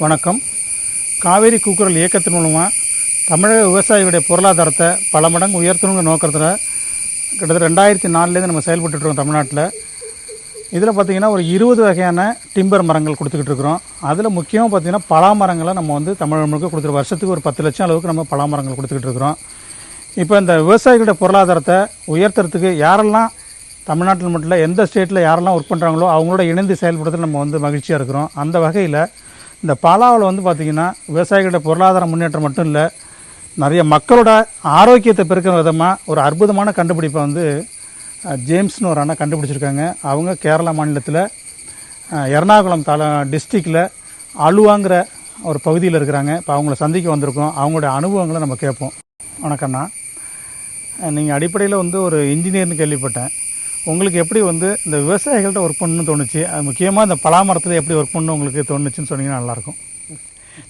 வணக்கம். காவேரி கூக்குரல் இயக்கத்தின் மூலமாக தமிழக விவசாயிகளுடைய பொருளாதாரத்தை பல மடங்கு உயர்த்தணுங்கிற நோக்கத்தில் கிட்டத்தட்ட 2004 நம்ம செயல்பட்டுருக்கோம் தமிழ்நாட்டில். இதில் பார்த்திங்கன்னா ஒரு 20 வகையான டிம்பர் மரங்கள் கொடுத்துக்கிட்டு இருக்கிறோம். அதில் முக்கியமாக பார்த்திங்கன்னா பலா மரங்களை நம்ம வந்து தமிழக முழுக்க கொடுத்துருக்கோம். வருஷத்துக்கு ஒரு 10 லட்சம் அளவுக்கு நம்ம பலா மரங்கள் கொடுத்துக்கிட்டு இருக்கிறோம். இப்போ இந்த விவசாயிகளுடைய பொருளாதாரத்தை உயர்த்துறதுக்கு யாரெல்லாம் தமிழ்நாட்டில் மட்டும் இல்லை, எந்த ஸ்டேட்டில் யாரெல்லாம் ஒர்க் பண்ணுறாங்களோ அவங்களோட இணைந்து செயல்படுறதுல நம்ம வந்து மகிழ்ச்சியாக இருக்கிறோம். அந்த வகையில் இந்த பலாவில் வந்து பார்த்திங்கன்னா விவசாயிகளோட பொருளாதார முன்னேற்றம் மட்டும் இல்லை, நிறைய மக்களோட ஆரோக்கியத்தை பெருக்கிற விதமாக ஒரு அற்புதமான கண்டுபிடிப்பை வந்து ஜேம்ஸ்னு ஒரு அண்ணா கண்டுபிடிச்சிருக்காங்க. அவங்க கேரளா மாநிலத்தில் எர்ணாகுளம் டிஸ்ட்ரிக்டில் அலுவாங்கிற ஒரு பகுதியில் இருக்கிறாங்க. இப்போ அவங்கள சந்திக்க வந்திருக்கோம். அவங்களுடைய அனுபவங்களை நம்ம கேட்போம். வணக்கம்ண்ணா, நீங்கள் அடிப்படையில் வந்து ஒரு இன்ஜினியர்னு கேள்விப்பட்டேன். உங்களுக்கு எப்படி வந்து இந்த விவசாயிகள்கிட்ட ஒர்க் பண்ணணும்னு தோணுச்சு? அது முக்கியமாக இந்த பலா மரத்தில் எப்படி ஒர்க் பண்ணணும் உங்களுக்கு தோணுச்சுன்னு சொன்னீங்கன்னா நல்லாயிருக்கும்.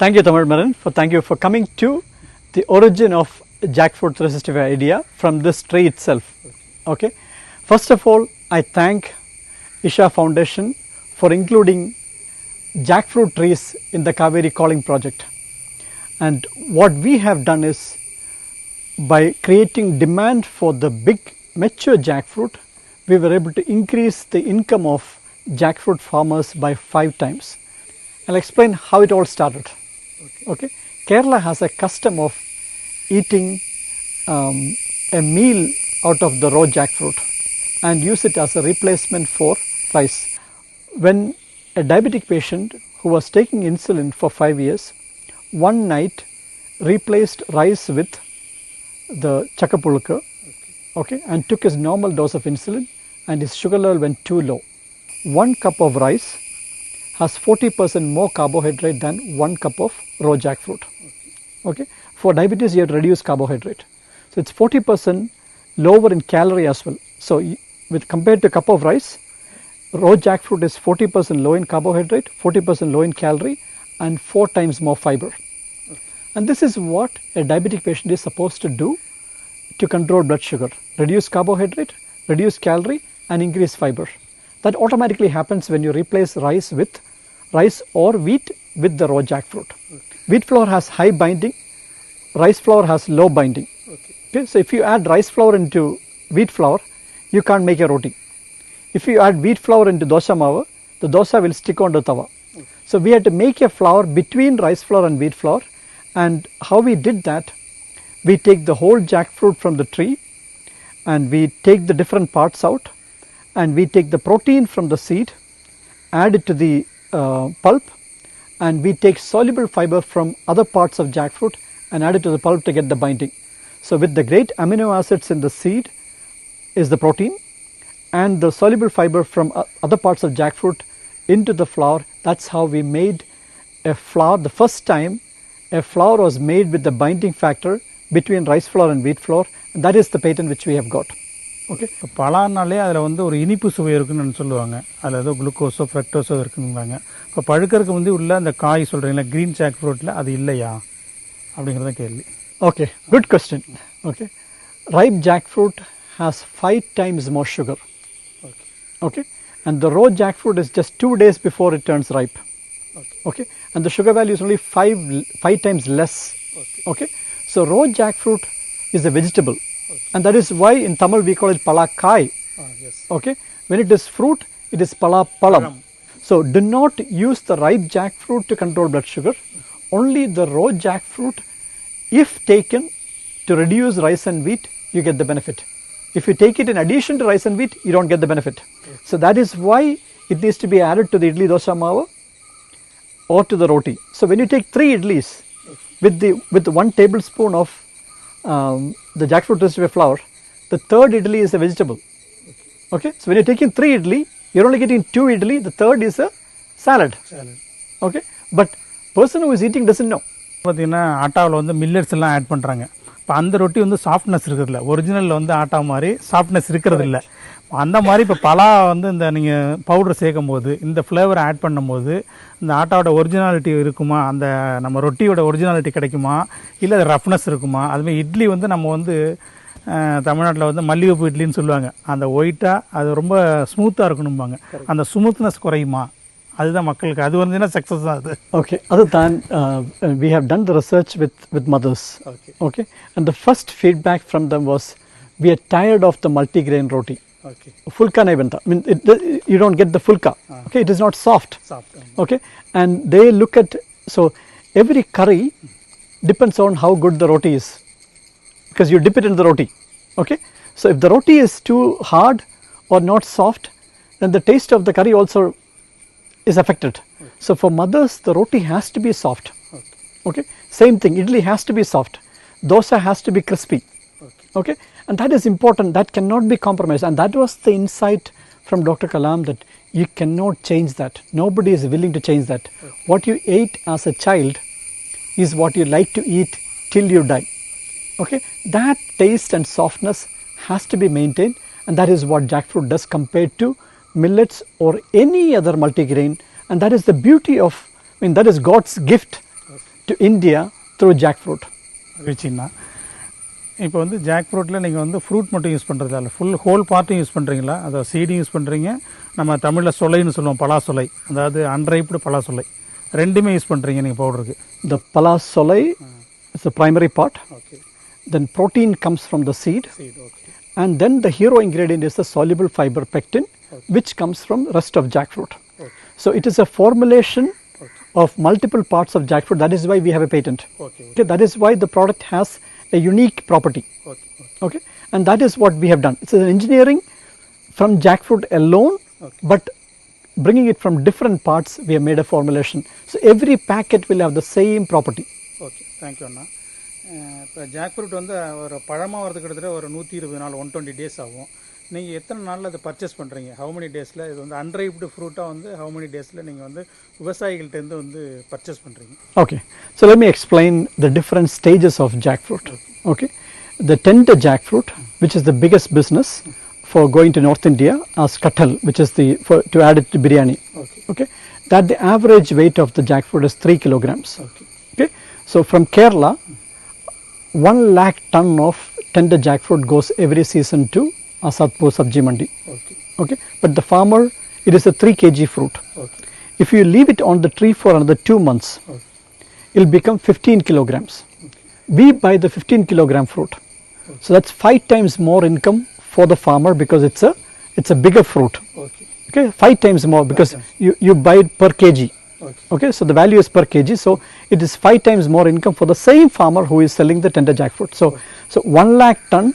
Thank you, Tamil Maran. Thank you for coming to the origin of jackfruit resistive idea from this tree itself. Okay. First of all, I thank Isha Foundation for including jackfruit trees in the Kaveri Calling project. And what we have done is, by creating demand for the big mature jackfruit, we were able to increase the income of jackfruit farmers by 5 times. I'll explain how it all started. Okay. Kerala has a custom of eating a meal out of the raw jackfruit and use it as a replacement for rice. When a diabetic patient who was taking insulin for 5 years, one night replaced rice with the chakapulka, okay, and took his normal dose of insulin, and his sugar level went too low. 1 cup of rice has 40% more carbohydrate than 1 cup of raw jackfruit. Okay. For diabetes, you have to reduce carbohydrate. So it's 40% lower in calorie as well. So with compared to a cup of rice, raw jackfruit is 40% low in carbohydrate, 40% low in calorie, and 4 times more fiber. And this is what a diabetic patient is supposed to do to control blood sugar: reduce carbohydrate, reduce calorie, and increase fiber. That automatically happens when you replace rice or wheat with the raw jackfruit. Wheat flour has high binding, rice flour has low binding. Okay, so if you add rice flour into wheat flour, you can't make a roti. If you add wheat flour into dosa mava, the dosa will stick on the tawa. So we had to make a flour between rice flour and wheat flour. And how we did that, we take the whole jackfruit from the tree and we take the different parts out, and we take the protein from the seed, add it to the pulp, and we take soluble fiber from other parts of jackfruit and add it to the pulp to get the binding. So with the great amino acids in the seed is the protein, and the soluble fiber from other parts of jackfruit into the flour. That's how we made a flour. The first time a flour was made with the binding factor between rice flour and wheat flour, and that is the patent which we have got. Okay. இப்போ பலானாலே அதில் வந்து ஒரு இனிப்பு சுவை இருக்குன்னு சொல்லுவாங்க. அதில் ஏதோ குளுக்கோஸோ ஃப்ரக்டோஸோ இருக்குங்கிறாங்க. இப்போ பழுக்கிறதுக்கு வந்து உள்ள அந்த காய் சொல்கிறீங்களா, க்ரீன் ஜாக் ஃப்ரூட்டில் அது இல்லையா அப்படிங்கிறத கேள்வி. Okay, good question. Okay, ripe jackfruit has 5 times more sugar. Okay, and the raw jackfruit is just 2 days before it turns ripe. Okay, and the sugar value is only 5 times less. Okay, so raw jackfruit is a vegetable, and that is why in Tamil we call it palakai. Yes. Okay, when it is fruit, it is palapalam. So do not use the ripe jackfruit to control blood sugar. Only the raw jackfruit, if taken to reduce rice and wheat, you get the benefit. If you take it in addition to rice and wheat, you don't get the benefit. So that is why it needs to be added to the idli dosa mava or to the roti. So when you take 3 idlis with 1 tablespoon of the jackfruit resistive flour, the 3rd idli is a vegetable. Okay, so when you're taking 3 idli, you're only getting 2 idli, the 3rd is a salad. Okay, but person who is eating doesn't know. பார்த்தீங்கன்னா ஆட்டாவில் வந்து millets எல்லாம் add பண்ணுறாங்க. இப்போ அந்த ரொட்டி வந்து softness இருக்கிறதில்ல, ஒரிஜினலில் வந்து ஆட்டா மாதிரி சாஃப்ட்னஸ் இருக்கிறது இல்லை. அந்த மாதிரி இப்போ பலா வந்து இந்த நீங்கள் பவுடர் சேர்க்கும் போது, இந்த ஃப்ளேவரை ஆட் பண்ணும்போது இந்த ஆட்டாவோட ஒரிஜினாலிட்டி இருக்குமா, அந்த நம்ம ரொட்டியோட ஒரிஜினாலிட்டி கிடைக்குமா, இல்லை அது ரஃப்னஸ் இருக்குமா? அதுமாதிரி இட்லி வந்து நம்ம வந்து தமிழ்நாட்டில் வந்து மல்லிகைப்பூ இட்லின்னு சொல்லுவாங்க. அந்த ஒயிட்டாக அது ரொம்ப ஸ்மூத்தாக இருக்கணும்பாங்க. அந்த ஸ்மூத்னஸ் குறையுமா அதுதான் மக்களுக்கு அது வந்துன்னா சக்ஸஸ் தான் அது. Okay, other than we have done the research with mothers. Okay, and the first feedback from them was, we are tired of the multigrain roti. Okay. Fulka nahi banta. I mean, you don't get the fulka. Okay, it is not soft. Okay, and they look at, so every curry depends on how good the roti is, because you dip it in the roti. Okay, so if the roti is too hard or not soft, then the taste of the curry also is affected. So for mothers, the roti has to be soft. Okay, same thing, idli has to be soft, dosa has to be crispy. Okay, and that is important, that cannot be compromised, and that was the insight from Dr. Kalam, that you cannot change that. Nobody is willing to change that. What you ate as a child is what you like to eat till you die. Okay, that taste and softness has to be maintained, and that is what jackfruit does compared to millets or any other multigrain, and that is the beauty of, I mean, that is God's gift to India through jackfruit. வச்சிங்கன்னா இப்போ வந்து jack ஃப்ரூட்டில் நீங்கள் வந்து fruit மட்டும் use பண்ணுறதா இல்லை, full whole பார்ட்டும் use பண்ணுறீங்களா? அதை சீடும் யூஸ் பண்ணுறீங்க, நம்ம தமிழில் சொலைன்னு சொல்லுவோம், பலாசொலை, அதாவது அன்ரைப்டு பலாசொலை, ரெண்டுமே யூஸ் பண்ணுறீங்க நீங்கள் பவுடருக்கு. The palasolai is the primary part. Okay. Then protein comes from the seed. Okay. And then the hero ingredient is the soluble fiber pectin, which comes from rest of jackfruit. Okay. So it is a formulation of multiple parts of jackfruit. That is why we have a patent. Okay. That is why the product has a unique property. Okay. And that is what we have done. It's an engineering from jackfruit alone, but bringing it from different parts, we have made a formulation. So every packet will have the same property. Okay, thank you அண்ணா. இப்போ jack fruit வந்து ஒரு பழமாக வரது கிட்டத்தட்ட ஒரு 120 நாள் 120 days ஆகும். நீங்கள் எத்தனை நாளில் அதை பர்ச்சேஸ் பண்ணுறீங்க? ஹவு மெனி டேஸில் இது வந்து அன்ரைப்டு ஃப்ரூட்டாக வந்து ஹவு மெனி டேஸில் நீங்கள் வந்து விவசாயிகள்கிட்டேருந்து வந்து பர்ச்சேஸ் பண்ணுறீங்க? Okay, so let me explain the different stages of jackfruit. Okay, the tender jackfruit, which is the biggest business for going to North India, as katal, which is the to add it to biryani. Okay, that the average weight of the jackfruit is 3 kilograms. Okay, so from Kerala, 1 lakh ton of tender jackfruit goes every season to Asadpur Sabji Mandi. Okay, but the farmer, it is a 3 kg fruit. If you leave it on the tree for another 2 months, it will become 15 kilograms. We buy the 15 kilogram fruit, so that's 5 times more income for the farmer, because it's a bigger fruit. Okay, 5 times more, because you buy it per kg. Okay, so the value is per kg, so it is 5 times more income for the same farmer who is selling the tender jackfruit. So 1 lakh ton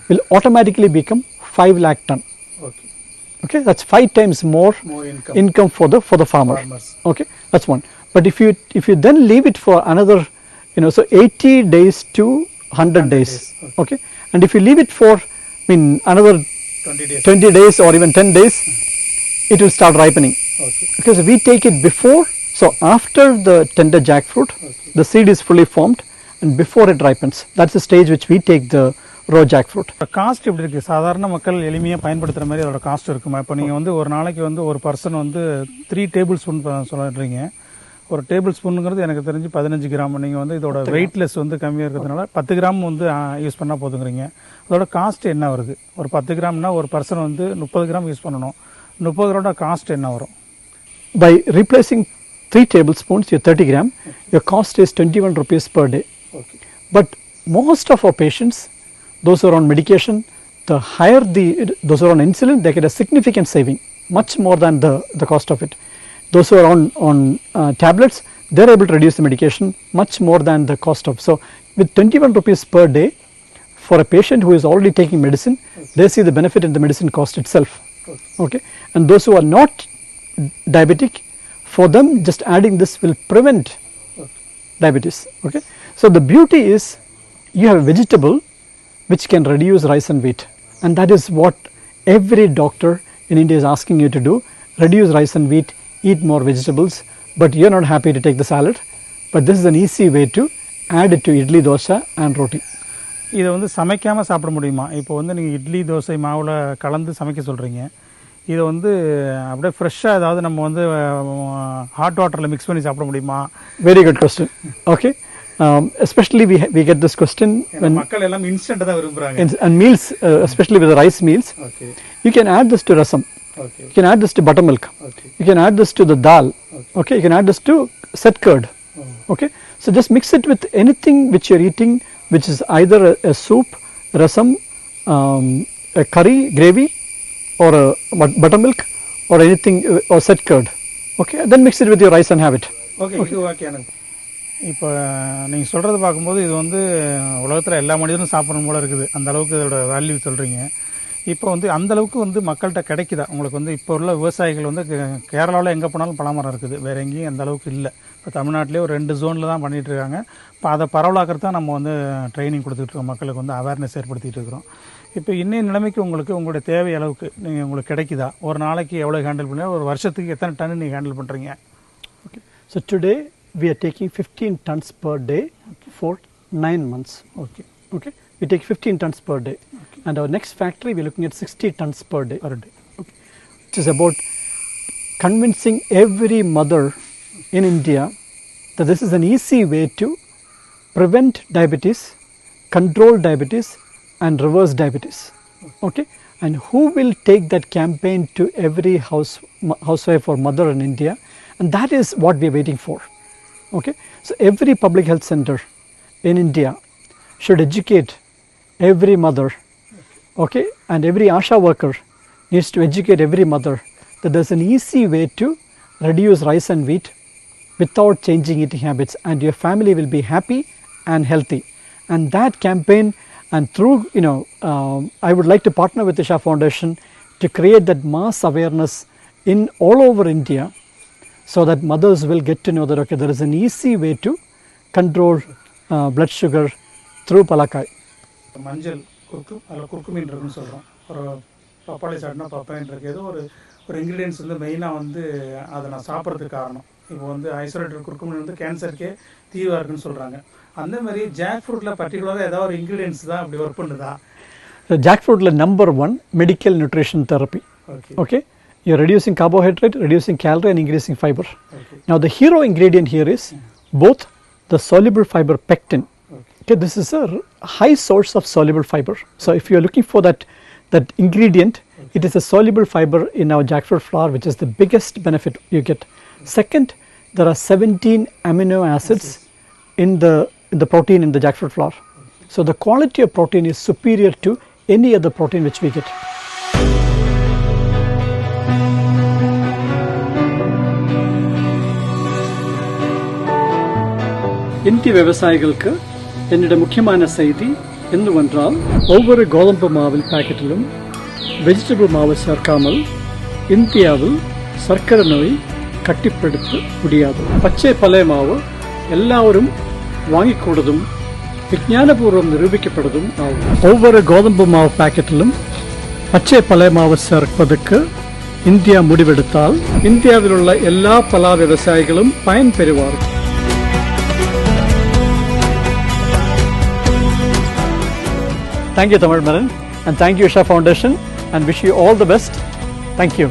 will automatically become 5 lakh ton. Okay, that's 5 times more income for the farmer. Okay, that's one. But if you then leave it for another, so 80 days to 100 days. Okay, and if you leave it for, another 20 days or even 10 days, it will start ripening. Because we take it before, so after the tender jackfruit, the seed is fully formed, and before it ripens, that's the stage which we take the raw jackfruit. Cost எப்படி இருக்குது? சாதாரண மக்கள் எளிமையாக பயன்படுத்துகிற மாதிரி அதோட cost இருக்குமா? இப்போ நீங்கள் வந்து ஒரு நாளைக்கு வந்து ஒரு பர்சன் வந்து 3 டேபிள் ஸ்பூன் சொல்லிடுறீங்க. ஒரு டேபிள் ஸ்பூனுங்கிறது எனக்கு தெரிஞ்சு 15 கிராம். நீங்கள் வந்து இதோட வெயிட்லெஸ் வந்து கம்மியாக இருக்கிறதுனால 10 கிராம் வந்து யூஸ் பண்ணால் போதுங்கிறீங்க. அதோட காஸ்ட் என்ன வருது? ஒரு 10 கிராம்னா ஒரு பர்சன் வந்து 30 கிராம் யூஸ் பண்ணணும். 30 கிராமோட காஸ்ட் என்ன வரும்? By replacing 3 tablespoons, your 30 gram, your cost is 21 rupees per day. But most of our patients, those who are on medication, the higher those who are on insulin, they get a significant saving, much more than the cost of it. Those who are on tablets, they are able to reduce the medication much more than the cost of. So with 21 rupees per day, for a patient who is already taking medicine, they see the benefit in the medicine cost itself. Okay, and those who are not diabetic, for them just adding this will prevent diabetes. Okay, so the beauty is you have a vegetable which can reduce rice and wheat, and that is what every doctor in India is asking you to do: reduce rice and wheat, eat more vegetables. But you are not happy to take the salad, but this is an easy way to add it to idli, dosa and roti. இதை வந்து சமைக்காமல் சாப்பிட முடியுமா? இப்போ வந்து நீங்கள் இட்லி தோசை மாவில் கலந்து சமைக்க சொல்கிறீங்க. இதை வந்து அப்படியே ஃப்ரெஷ்ஷாக ஏதாவது நம்ம வந்து ஹாட் வாட்டரில் மிக்ஸ் பண்ணி சாப்பிட முடியுமா? Very good question. Okay, especially we get this question when மக்கள் எல்லாம் இன்ஸ்டன்ட் தான் விரும்புகிறாங்க. And meals, especially with the rice meals. Okay, you can add this to rasam. Okay. You can add this to buttermilk. Okay. You can add this to the dal. Okay. You can add this to set curd. Okay. So just mix it with anything which you're eating, which is either a soup, rasam, a curry, gravy, or a buttermilk, or anything, or set curd. Okay. Then mix it with your rice and have it. Okay இது okay எனக்கு. இப்போ நீங்கள் சொல்கிறத பார்க்கும்போது இது வந்து உலகத்தில் எல்லா மனிதனும் சாப்பிடணும் போல இருக்குது, அந்த அளவுக்கு இதோட வேல்யூ சொல்கிறீங்க. இப்போ வந்து அந்த அளவுக்கு வந்து மக்கள்கிட்ட கிடைக்குதா உங்களுக்கு? வந்து இப்போ உள்ள விவசாயிகள் வந்து கேரளாவில் எங்கே போனாலும் பலாமரம் இருக்குது, வேறு எங்கேயும் அந்த அளவுக்கு இல்லை. இப்போ தமிழ்நாட்டிலே ஒரு 2 ஜோனில் தான் பண்ணிகிட்டு இருக்காங்க. இப்போ அதை பரவலாக்கிறது தான் நம்ம வந்து ட்ரைனிங் கொடுத்துட்ருக்கோம், மக்களுக்கு வந்து அவேர்னஸ் ஏற்படுத்திகிட்டு இருக்கிறோம். இப்போ இன்னைய நிலைமைக்கு உங்களுக்கு உங்களுடைய தேவை அளவுக்கு நீங்கள் உங்களுக்கு கிடைக்குதா? ஒரு நாளைக்கு எவ்வளோ ஹேண்டில் பண்ணி, ஒரு வருஷத்துக்கு எத்தனை டன் நீங்கள் ஹேண்டில் பண்ணுறீங்க? Okay. So today we are taking 15 tons per day for 9 months. Okay. Okay. We take 15 tons per day. Okay. And our next factory we are looking at 60 tons per day. Okay. Which is about convincing every mother in India that this is an easy way to prevent diabetes, control diabetes, and reverse diabetes. Okay. And who will take that campaign to every housewife or mother in India? And that is what we are waiting for. Okay. So every public health center in India should educate every mother. Okay. And every ASHA worker needs to educate every mother that there's an easy way to reduce rice and wheat without changing eating habits, and your family will be happy and healthy. And that campaign, and through I would like to partner with the Isha Foundation to create that mass awareness in all over India, so that mothers will get to know that okay, there is an easy way to control blood sugar through palakai. மஞ்சள் குறுக்கு அதில் குறுக்கு மீன் இருக்குன்னு சொல்கிறோம். ஒரு பப்பாளி சாப்பிட்னா papain இருக்குது. ஏதோ ஒரு இன்க்ரீடியன்ஸ் வந்து மெயினாக வந்து அதை நான் சாப்பிட்றதுக்கு காரணம். இப்போ வந்து ஐசோலேட்டட் குறுக்கு மீன் வந்து கேன்சருக்கே தீர்வாக இருக்குன்னு சொல்கிறாங்க. அந்த மாதிரி ஜாக் ஃப்ரூட்டில் பர்டிகுலராக ஏதாவது ஒரு இன்க்ரீடியன்ஸ் தான் அப்படி ஒர்க் பண்ணுதா? ஜாக் ஃப்ரூட்டில் number 1 medical nutrition therapy. Okay. You're reducing carbohydrate, reducing calorie, and increasing fiber. Okay. Now the hero ingredient here is both the soluble fiber pectin. Okay, this is a high source of soluble fiber. So if you are looking for that ingredient, it is a soluble fiber in our jackfruit flour, which is the biggest benefit you get. Second, there are 17 amino acids in the protein in the jackfruit flour. So the quality of protein is superior to any other protein which we get. இந்திய விவசாயிகளுக்கு என்னிட முக்கியமான செய்தி என்னவென்றால், ஒவ்வொரு கோதுமை மாவில் பாக்கெட்டிலும் vegetable மாவு சேர்க்காமல் இந்தியாவில் சர்க்கரை நோய் கட்டுப்படுத்த முடியாது. பச்சை பழைய மாவு எல்லாரும் வாங்கிக்கூடதும் விஞ்ஞானபூர்வம் நிரூபிக்கப்படுவதும் ஆகும். ஒவ்வொரு கோதுமை மாவு பாக்கெட்டிலும் பச்சை பழைய மாவு சேர்ப்பதற்கு இந்தியா முடிவெடுத்தால் இந்தியாவில் உள்ள எல்லா பலா விவசாயிகளும் பயன்பெறுவார்கள். Thank you, Tamil Maran, and thank you, Isha Foundation, and wish you all the best. Thank you.